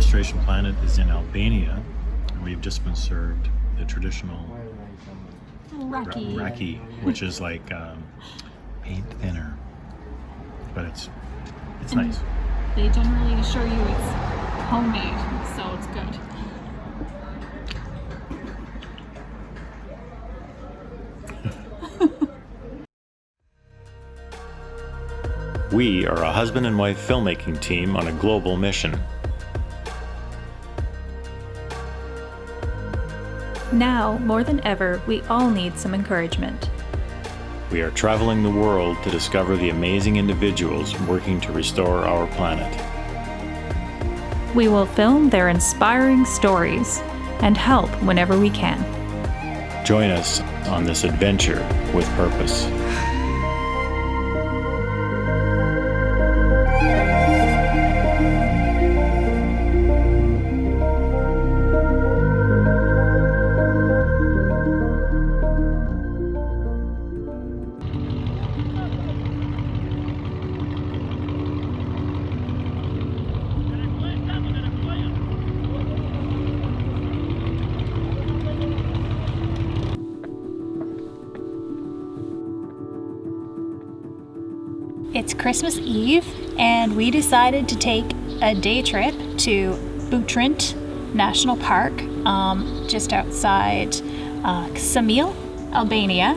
restoration planet is in Albania, and we've just been served the traditional raki, which is like paint thinner, but it's nice. They generally assure you it's homemade, so it's good. We are a husband and wife filmmaking team on a global mission. Now, more than ever, we all need some encouragement. We are traveling the world to discover the amazing individuals working to restore our planet. We will film their inspiring stories and help whenever we can. Join us on this adventure with purpose. It's Christmas Eve, and we decided to take a day trip to Butrint National Park, just outside Samil, Albania.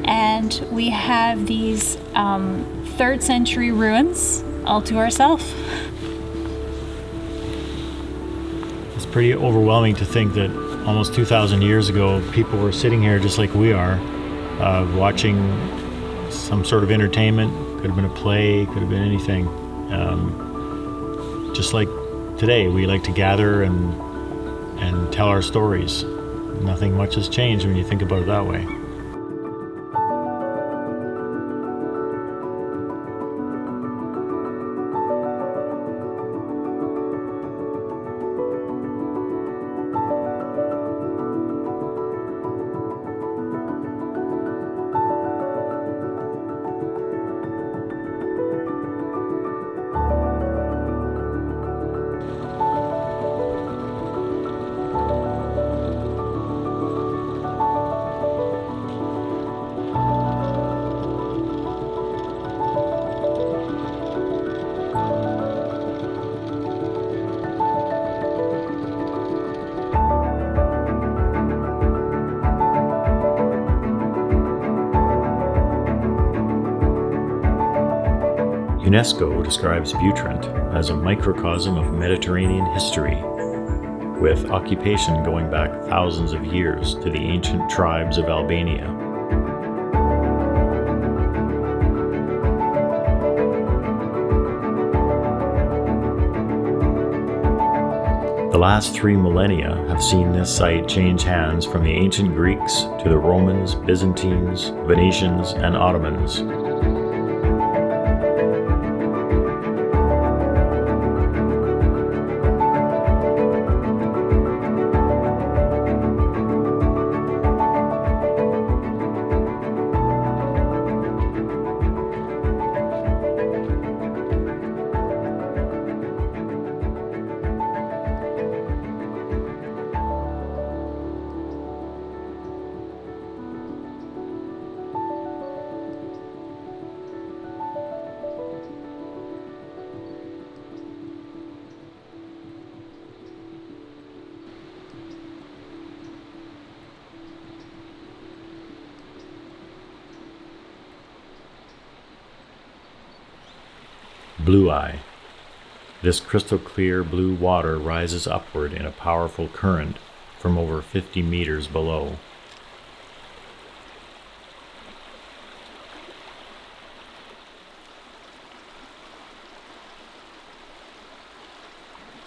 And we have these 3rd century ruins all to ourselves. It's pretty overwhelming to think that almost 2,000 years ago, people were sitting here just like we are, watching some sort of entertainment. Could have been a play, could have been anything. Just like today, we like to gather and tell our stories. Nothing much has changed when you think about it that way. UNESCO describes Butrint as a microcosm of Mediterranean history, with occupation going back thousands of years to the ancient tribes of Albania. The last 3 millennia have seen this site change hands from the ancient Greeks to the Romans, Byzantines, Venetians, and Ottomans. Blue Eye. This crystal clear blue water rises upward in a powerful current from over 50 meters below.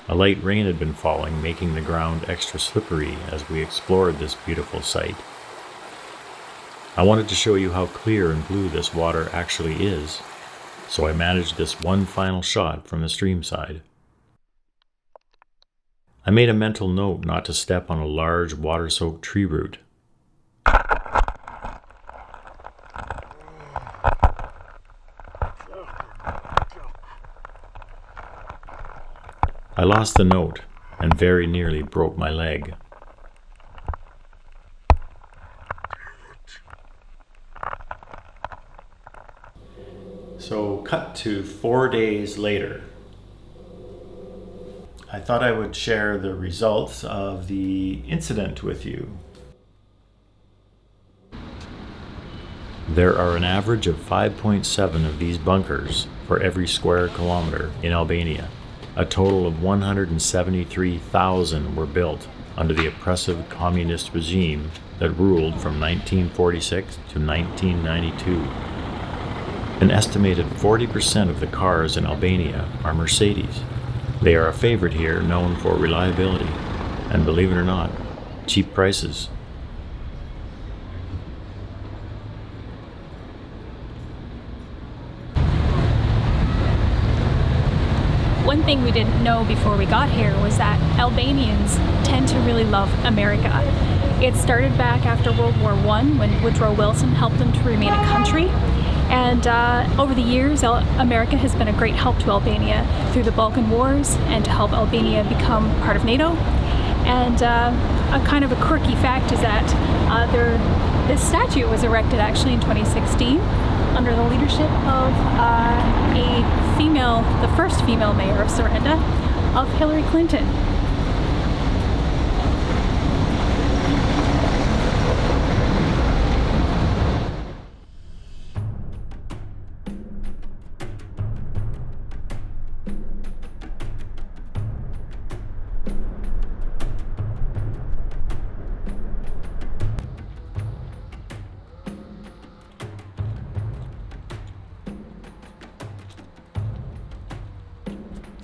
A light rain had been falling, making the ground extra slippery as we explored this beautiful site. I wanted to show you how clear and blue this water actually is, so I managed this one final shot from the stream side. I made a mental note not to step on a large water-soaked tree root. I lost the note and very nearly broke my leg. So cut to 4 days later. I thought I would share the results of the incident with you. There are an average of 5.7 of these bunkers for every square kilometer in Albania. A total of 173,000 were built under the oppressive communist regime that ruled from 1946 to 1992. An estimated 40% of the cars in Albania are Mercedes. They are a favorite here, known for reliability, and believe it or not, cheap prices. One thing we didn't know before we got here was that Albanians tend to really love America. It started back after World War I when Woodrow Wilson helped them to remain a country. And over the years, America has been a great help to Albania through the Balkan Wars and to help Albania become part of NATO. And a kind of a quirky fact is that this statue was erected actually in 2016 under the leadership of the first female mayor of Saranda, of Hillary Clinton.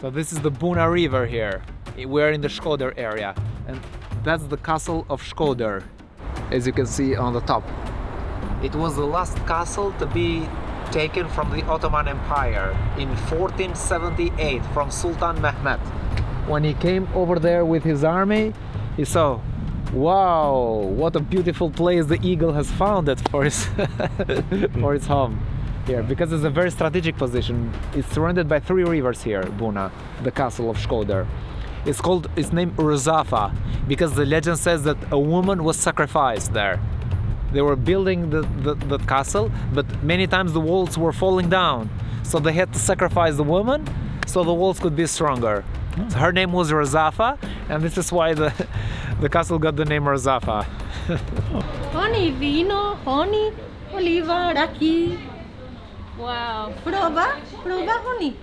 So this is the Buna River here. We're in the Shkodër area, and that's the castle of Shkodër, as you can see on the top. It was the last castle to be taken from the Ottoman Empire in 1478 from Sultan Mehmed. When he came over there with his army, he saw, wow, what a beautiful place the eagle has founded for his for its home here, because it's a very strategic position. It's surrounded by 3 rivers here, Buna, the castle of Shkodër. It's named Ruzafa because the legend says that a woman was sacrificed there. They were building the castle, but many times the walls were falling down, so they had to sacrifice the woman so the walls could be stronger. So her name was Ruzafa, and this is why the castle got the name Ruzafa. Honey, vino, honey, oliva, raki. Wow. Prova, honey.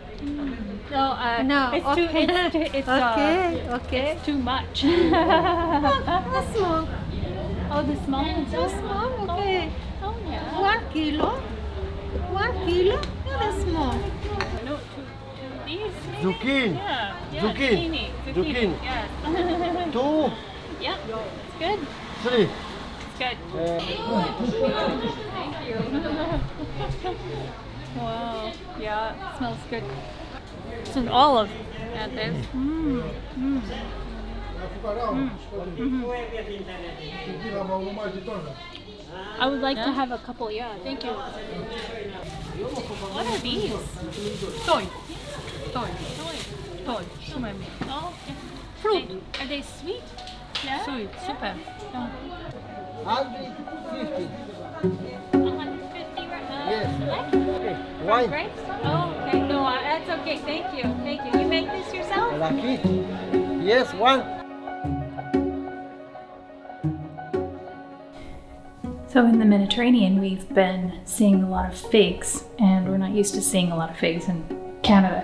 No, it's okay. Okay. It's too much. That's small. Oh, the small ones. So small, okay. Oh, yeah. 1 kilo. 1 kilo. Yeah, that's small. No, these. Zucchini. Yeah. Zucchini. Zucchini. Yes. 2, Yeah. It's good. 3. It's good. Thank you. Wow. Yeah, it smells good. It's an olive. Add this. I would like to have a couple. Yeah, thank you. What are these? Toy. Toy. Oh, okay. Fruit. Are they sweet? Yeah. Sweet, super. 150. 150 right now. Yes. Okay. Wine. Grapes? Oh, okay. No, that's okay. Thank you. Thank you. You make this yourself? Raki. Yes, 1. So in the Mediterranean, we've been seeing a lot of figs, and we're not used to seeing a lot of figs in Canada.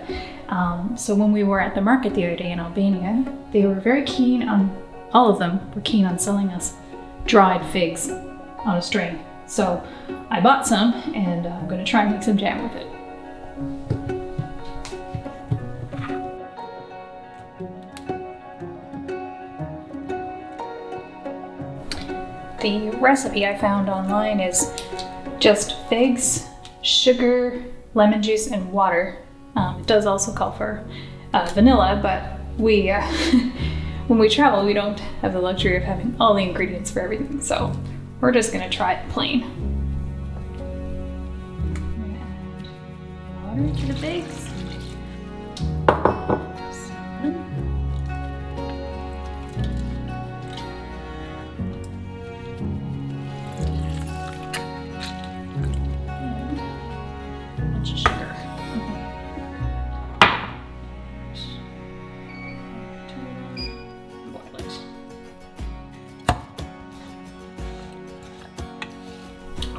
So when we were at the market the other day in Albania, they were very keen on, all of them were keen on selling us dried figs on a string. So I bought some, and I'm going to try and make some jam with it. The recipe I found online is just figs, sugar, lemon juice, and water. It does also call for vanilla, but we, when we travel, we don't have the luxury of having all the ingredients for everything, so we're just gonna try it plain. I'm gonna add water to the figs.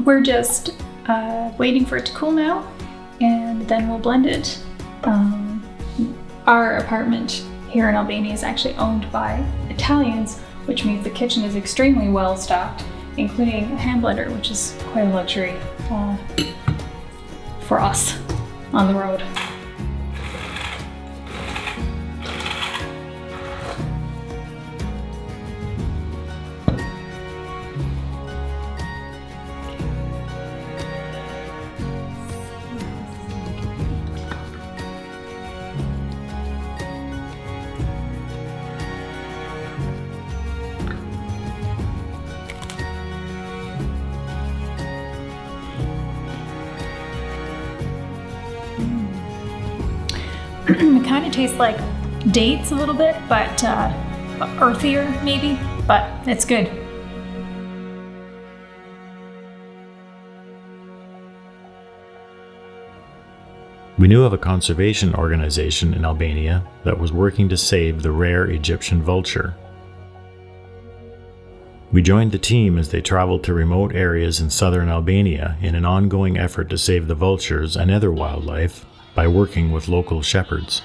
we're just waiting for it to cool now, and then we'll blend it. Our apartment here in Albania is actually owned by Italians, which means the kitchen is extremely well stocked, including a hand blender, which is quite a luxury for us on the road. It kind of tastes like dates a little bit, but earthier maybe, but it's good. We knew of a conservation organization in Albania that was working to save the rare Egyptian vulture. We joined the team as they traveled to remote areas in southern Albania in an ongoing effort to save the vultures and other wildlife by working with local shepherds.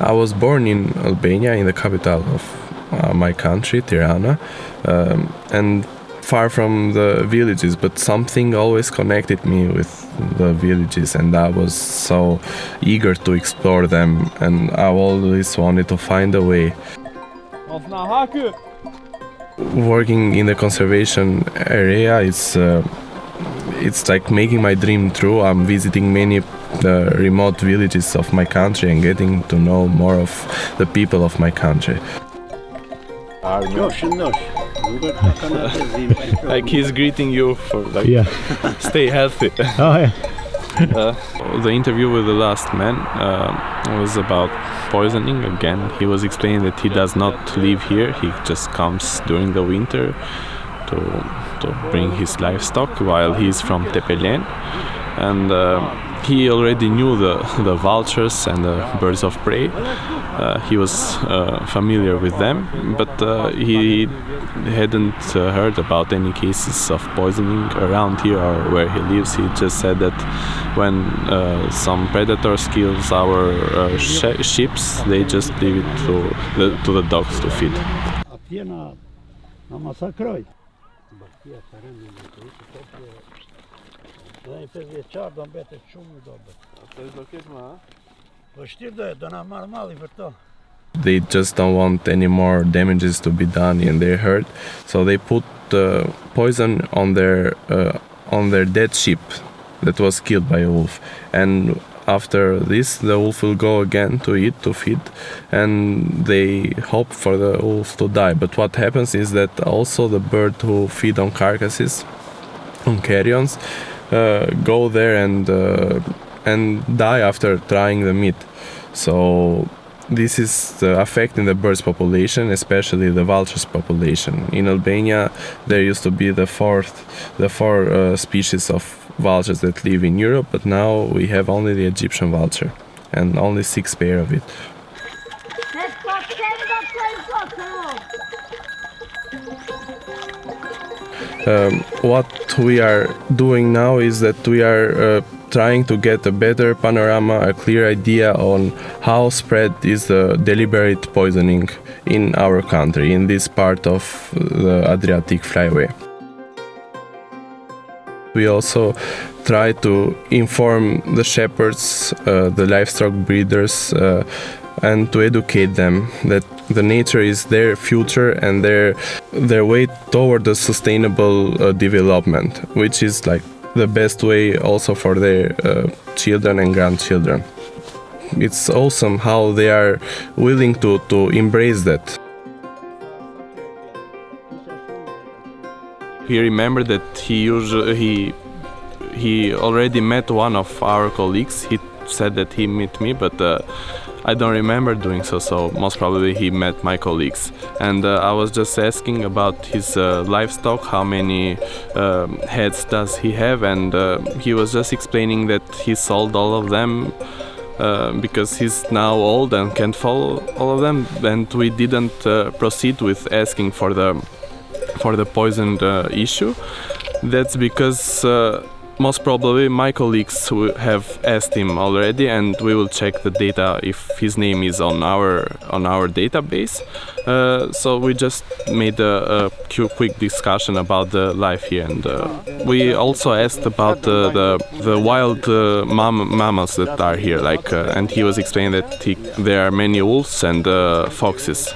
I was born in Albania, in the capital of my country, Tirana, and far from the villages, but something always connected me with the villages, and I was so eager to explore them, and I always wanted to find a way. Working in the conservation area, it's like making my dream true. I'm visiting many remote villages of my country and getting to know more of the people of my country. Like he's greeting you for stay healthy. Oh yeah. The interview with the last man was about poisoning again. He was explaining that he does not live here. He just comes during the winter to bring his livestock while he's from Tepelen, and he already knew the vultures and the birds of prey. He was familiar with them, but he hadn't heard about any cases of poisoning around here or where he lives. He just said that when some predators kills our sheep, they just leave it to the dogs to feed. They just don't want any more damages to be done in their herd, so they put poison on their dead sheep that was killed by a wolf. And after this, the wolf will go again to feed, and they hope for the wolf to die. But what happens is that also the bird who feed on carcasses, on carrions, go there and die after trying the meat. So this is affecting the birds population, especially the vultures population. In Albania, there used to be the four species of vultures that live in Europe, but now we have only the Egyptian vulture and only 6 pair of it. What we are doing now is that we are trying to get a better panorama, a clear idea on how spread is the deliberate poisoning in our country, in this part of the Adriatic flyway. We also try to inform the shepherds, the livestock breeders, and to educate them that the nature is their future and their way toward the sustainable development, which is like the best way also for their children and grandchildren. It's awesome how they are willing to embrace that. He remembered that he already met one of our colleagues. He said that he met me, but I don't remember doing so, so most probably he met my colleagues. And I was just asking about his livestock, how many heads does he have, and he was just explaining that he sold all of them because he's now old and can't follow all of them, and we didn't proceed with asking for the poisoned issue. That's because most probably my colleagues have asked him already, and we will check the data if his name is on our database. So we just made a quick discussion about the life here, and we also asked about the wild mammals that are here, like, and he was explaining that there are many wolves and foxes.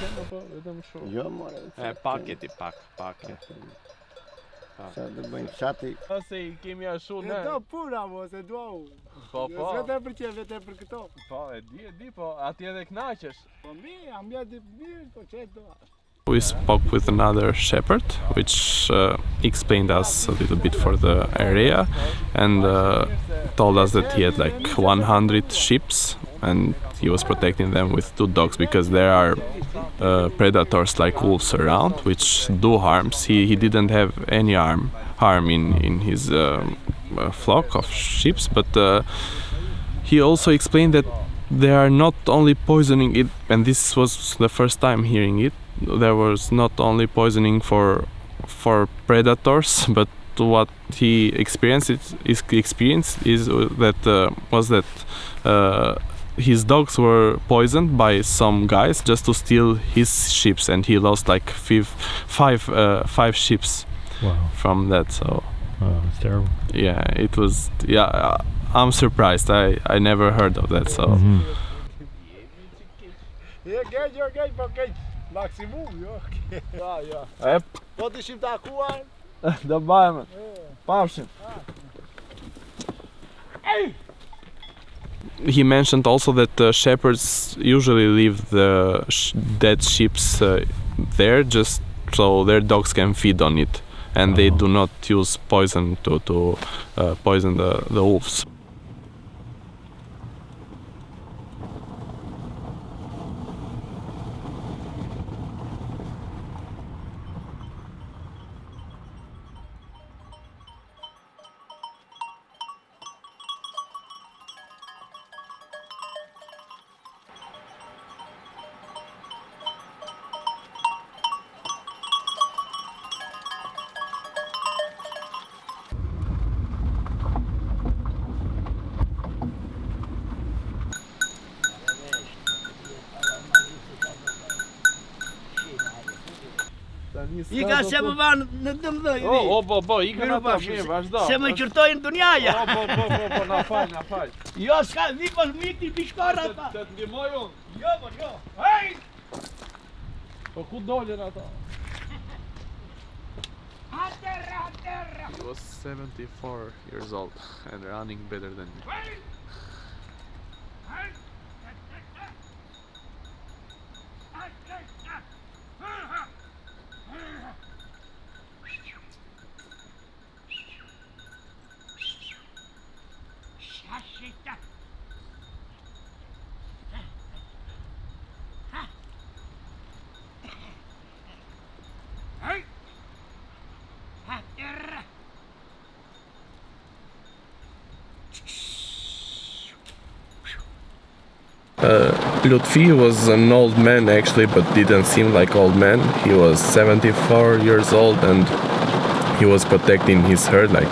Sad bem chato. Sei que me achou, né? Então, pura, você doou. Po, po. Vetë për këto. Po, e di, po, atje edhe knaqesh. Po mi, a mja di mirë, po që do. We spoke with another shepherd, which explained us a little bit for the area, and told us that he had like 100 sheep, and he was protecting them with 2 dogs because there are predators like wolves around, which do harms. He didn't have any harm in his flock of sheep, but he also explained that they are not only poisoning it, and this was the first time hearing it. There was not only poisoning for predators, but what he experienced is that his dogs were poisoned by some guys just to steal his sheep, and he lost like five sheep from that. So it's terrible. yeah, it was. Yeah, I'm surprised. I never heard of that. So. Maksimum, jo. Ja. Po të shim të akuar? Do bëjmë. Pafshim. He mentioned also that shepherds usually leave the dead sheep there just so their dogs can feed on it, and they do not use poison to poison the wolves. I ka se më vanë në 12 vit. Po, i kanë ata mirë, vazhdo. Se më qërtojnë dunjaja. Po, na fal. Jo, s'ka, vi pas miti bishkara ata. Të ndihmoj unë. Jo. Hej! Po ku dolën ata? Atterra. He was 74 years old and running better than me. Lutfi was an old man actually, but didn't seem like old man. He was 74 years old and he was protecting his herd, like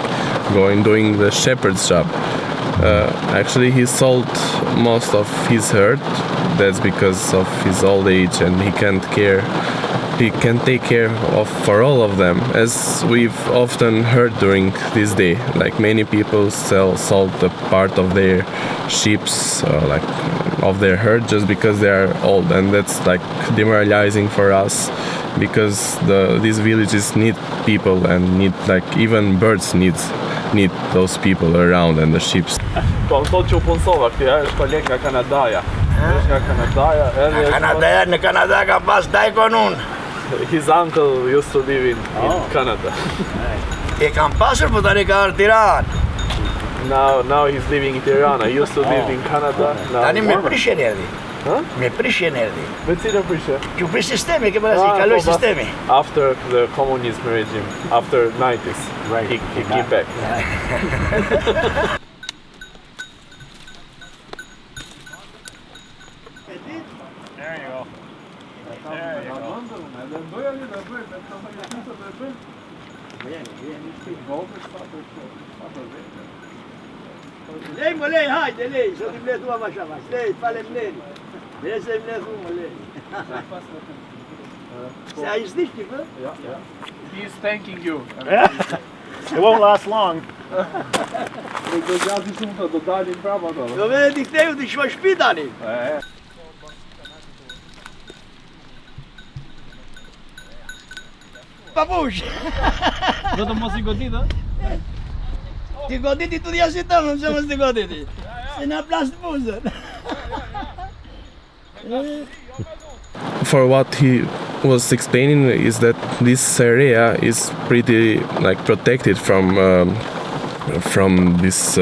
doing the shepherd's job. Actually, he sold most of his herd. That's because of his old age, and he can't take care of for all of them, as we've often heard during this day. Like many people sold a part of their sheep, like of their herd, just because they are old, and that's like demoralizing for us, because these villages need people and need, like, even birds need those people around and the sheep. Po, më thotë që u punsova, këti është koleg nga Kanadaja. Është nga Kanadaja, edhe... Kanadaja, në Kanada ka pas dajkon unë. His uncle used to live in Canada. E kam pasur, po tani ka arë Tiranë. Now he's living in Tirana. He used to live in Canada. Tani me prishen erdi. Me prishe nerdi. Me cilën prishe? Ju prish sistemi, ke parasysh, kaloi sistemi. After the communism regime, after 90s, he came back. Lej më lej, hajde lej, sot i mbledhua ma shamash, lej, falem lejni. Lej se i mbledhu më lej. Se a i s'dish ti për? He is thanking you. It won't last long. Do gjati shumë të, do dalin prapa to. Do vene t'i ktheju t'i shma shpi tani. Papush! Vetëm mos i godit, ha? Ti goditi tu dhja si tëmë, nëse mos ti goditi. Se na plas të buzën. For what he was explaining is that this area is pretty like protected from this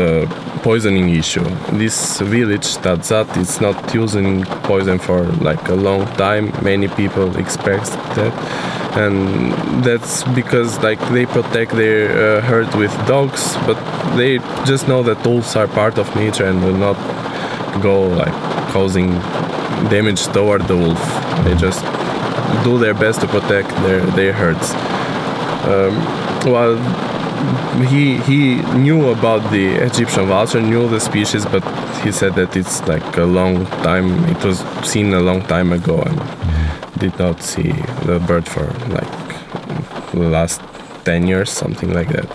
poisoning issue. This village, Tadzat, is not using poison for like a long time. Many people expect that, and that's because like they protect their herd with dogs, but they just know that wolves are part of nature and will not go like causing damage toward the wolf. They just do their best to protect their herds. While he knew about the Egyptian vulture, knew the species, but he said that it's like a long time, it was seen a long time ago, and did not see the bird for like the last 10 years, something like that.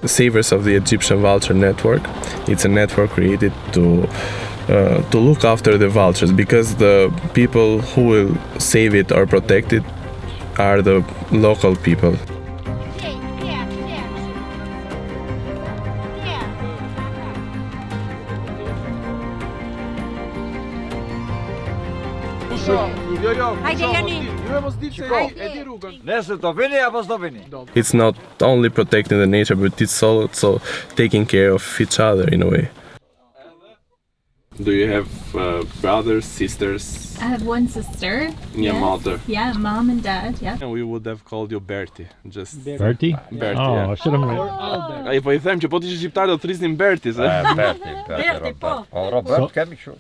The Savers of the Egyptian Vulture Network. It's a network created to look after the vultures, because the people who will save it or protect it are the local people. It's not only protecting the nature, but it's also taking care of each other in a way. Do you have brothers, sisters? I have one sister. Your mother? Yeah, mom and dad, yeah. And we would have called you Berti. Just Bertie? Berti, Oh, yeah. I should have. Ai po I them që po ti shqiptar do thrisnin Berti, se?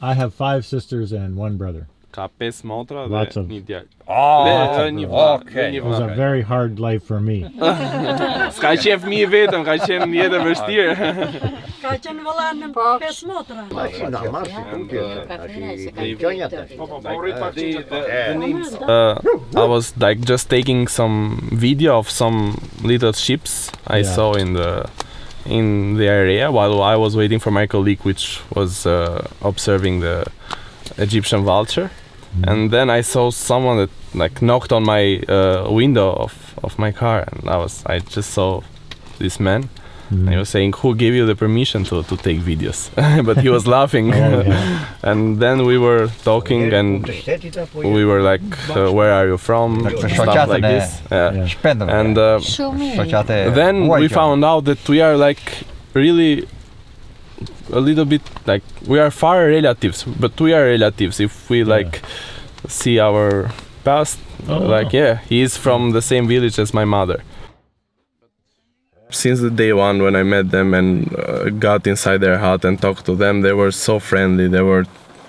I have 5 sisters and 1 brother. Ka 5 motra Lots dhe of- një djalë. Një vlla, një It was a vlla. very hard life for me. S'ka qenë fëmijë vetëm, ka qenë një jetë e vështirë. Ka qenë vëlla në 5 motra. I was like just taking some video of some little ships I saw in the area while I was waiting for my colleague, which was observing the Egyptian vulture. And then I saw someone that like knocked on my window of my car, and I just saw this man. And he was saying, "Who gave you the permission to take videos?" But he was laughing. And then we were talking, and we were like, "Where are you from?" Stuff like this. And then we found out that we are like really a little bit like we are far relatives, but we are relatives if we like see our past. Like he is from the same village as my mother. Since the day one when I met them and got inside their hut and talked to them, they were so friendly. They were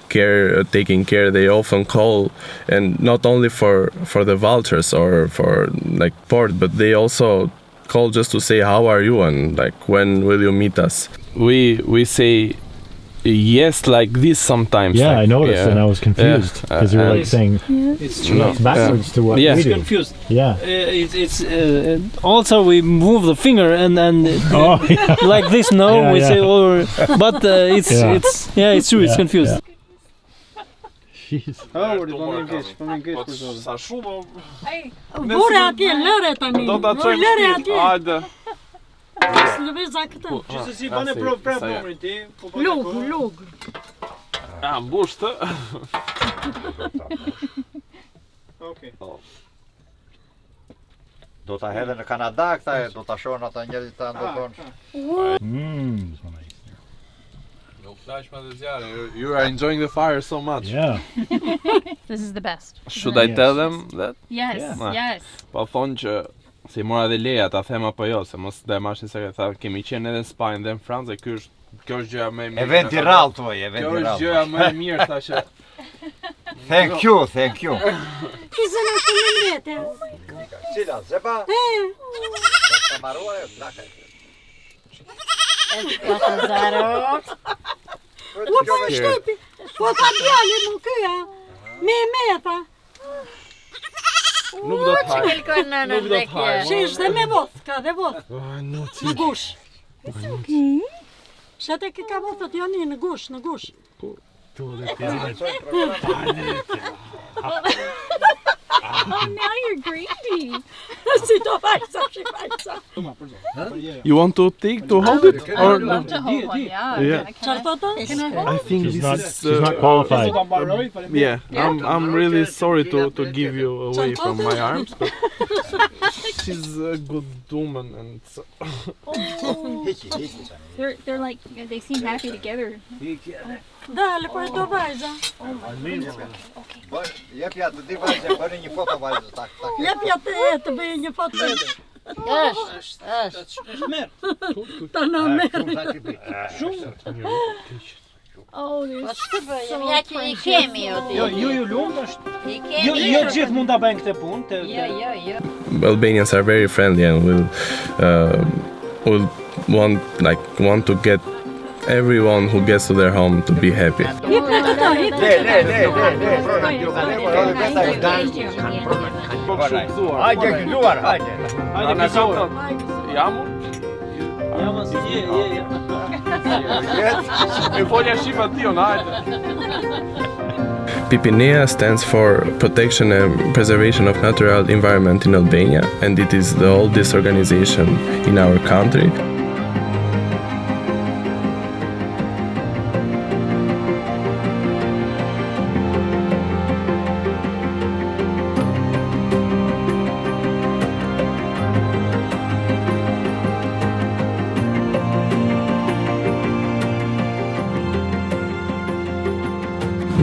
taking care. They often call, and not only for the vultures or for like port, but they also call just to say how are you and like when will you meet us. We say yes like this sometimes. Yeah, like, I noticed, and I was confused because you were like saying It's true. backwards to what we It's do. confused. Yeah. It's also we move the finger and like this. No, we say or but it's it's true. It's confused. Jeez. Sa shumë Bore atje, lëre tani. do ta çojmë Lëre shtëpi. atje. Hajde. Lëveza këtë. Gjithsesi bane prap numrin ti. Lug. Mbush të. Okay. Heidän Kanadak tai Shonatan jäljittään You are enjoying the fire so much. Yeah. This is the best. Should I tell them that? Yes, yes. Po thonë që si mora dhe Leja ta them apo jo, se mos dhe marrësh se tha kemi qenë edhe në Spanjë dhe në Francë, kjo është gjëja më e mirë. Eventi rall tuaj, eventi rall. Kjo është gjëja më e mirë thashë. Thank you, thank you. Kisën e shumëllete. Cila, zeba? Kamarua e plaka. U për shtepi, po ta djali mu këja, me meta. Nuk do të haj. Nuk do të haj. Shesh dhe me vodka, dhe vodka. Në gush. Shate ke ka vodhët janë në gush, në gush. Oh, now you're greedy. Si do vajsa, shi vajsa. You want to take to hold it? I would love to hold one, yeah. I think She's this not qualified. Yeah, I'm really sorry to give you away from my arms, but she's a good woman and so They're like, they seem happy together. Dale, po e do vajza. Jep ja të di vajzë, bëni një foto vajzë, tak. Jep ja të bëjë një foto. Është merë. Ta në merë. Oh, there's Ju lumt është. Jo gjithë mund ta bëjnë këtë punë. Albanians are very friendly and will want to get everyone who gets to their home to be happy. Hajde gëzuar, hajde. Hajde gëzuar. Jamu? Jamas, je. E folja shifa tion, hajde. PPNEA stands for Protection and Preservation of Natural Environment in Albania, and it is the oldest organization in our country.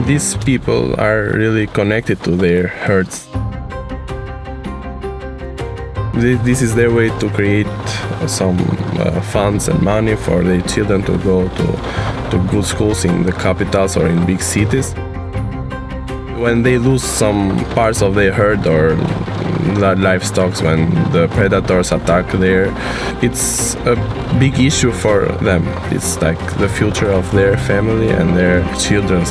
These people are really connected to their herds. This is their way to create some funds and money for their children to go to good schools in the capitals or in big cities. When they lose some parts of their herd or livestock, when the predators attack there, it's a big issue for them. It's like the future of their family and their children.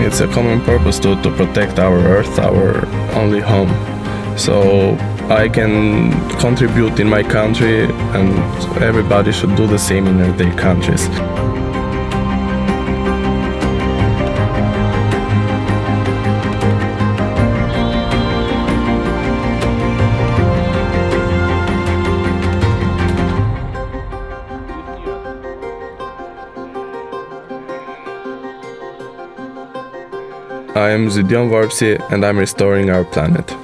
It's a common purpose to protect our earth, our only home. So I can contribute in my country, and everybody should do the same in their countries. I am Zydjon and I'm restoring our planet.